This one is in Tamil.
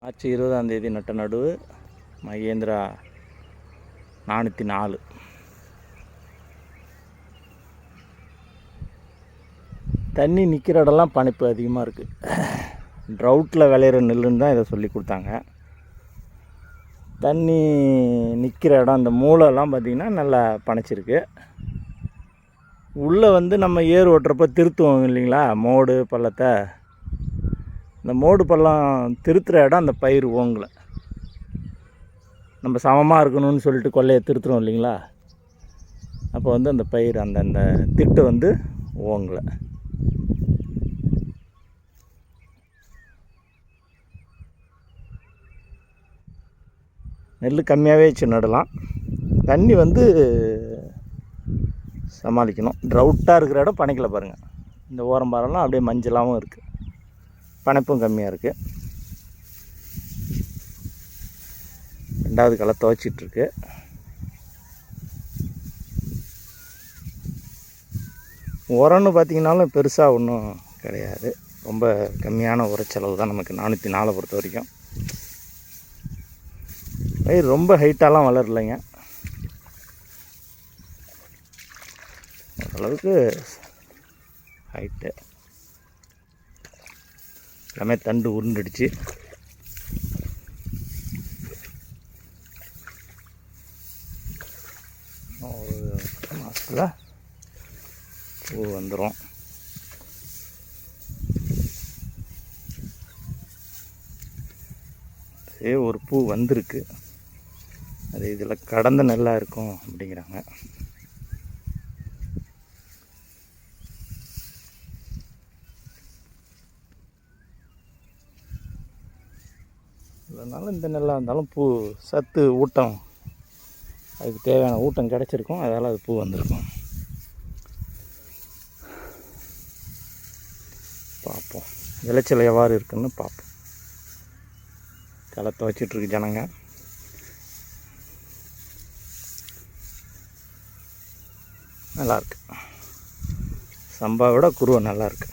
மார்ச் 20 நட்ட நடுவு மகேந்திரா 404. தண்ணி நிற்கிற இடம்லாம் பனிப்பு அதிகமாக இருக்குது. ட்ரவுட்டில் விளையிற நெல்லுன்னு தான் இதை சொல்லி கொடுத்தாங்க. தண்ணி நிற்கிற இடம் அந்த மூளைலாம் பார்த்திங்கன்னா நல்லா பனிச்சிருக்கு. உள்ளே நம்ம ஏர் ஓட்டுறப்ப திருத்துவோம் இல்லைங்களா, மோடு பள்ளத்தை. இந்த மோடு பள்ளம் திருத்துற இடம் அந்த பயிர் ஓங்கலை. நம்ம சமமாக இருக்கணும்னு சொல்லிட்டு கொள்ளையை திருத்துறோம் இல்லைங்களா, அப்போ அந்த பயிர் அந்த திட்டு ஓங்கலை. நெல் கம்மியாகவே வச்சு நடலாம். தண்ணி சமாளிக்கணும். ட்ரவுட்டாக இருக்கிற இடம் பனைக்கலை பாருங்கள். இந்த ஓரம் பாரெல்லாம் அப்படியே மஞ்சளாகவும் இருக்குது, பனைப்பும் கம்மியாக இருக்குது. ரெண்டாவது களை துவைச்சிட்ருக்கு. உரம்னு பார்த்திங்கனாலும் பெருசாக ஒன்றும் கிடையாது. ரொம்ப கம்மியான உரச்செலவு தான் நமக்கு 404 பொறுத்த வரைக்கும். பயிர் ரொம்ப ஹைட்டாலாம் வளரலைங்க, ஓரளவுக்கு ஹைட்டு. எல்லாமே தண்டு உருண்டுடுச்சு. ஒரு மாதத்தில் பூ வந்துடும். ஒரு பூ வந்திருக்கு, அது இதில் கடந்த நெல்லாக இருக்கும் அப்படிங்கிறாங்க. அதனால் இந்த நெல்லாக இருந்தாலும் பூ சத்து ஊட்டம், அதுக்கு தேவையான ஊட்டம் கிடச்சிருக்கும், அதனால் அது பூ வந்திருக்கும். பார்ப்போம் விளைச்சல் எவ்வாறு இருக்குன்னு பார்ப்போம். களை துவைச்சிட்ருக்கு ஜனங்க. நல்லாயிருக்கு. சம்பாவை விட குருவை நல்லாயிருக்கு.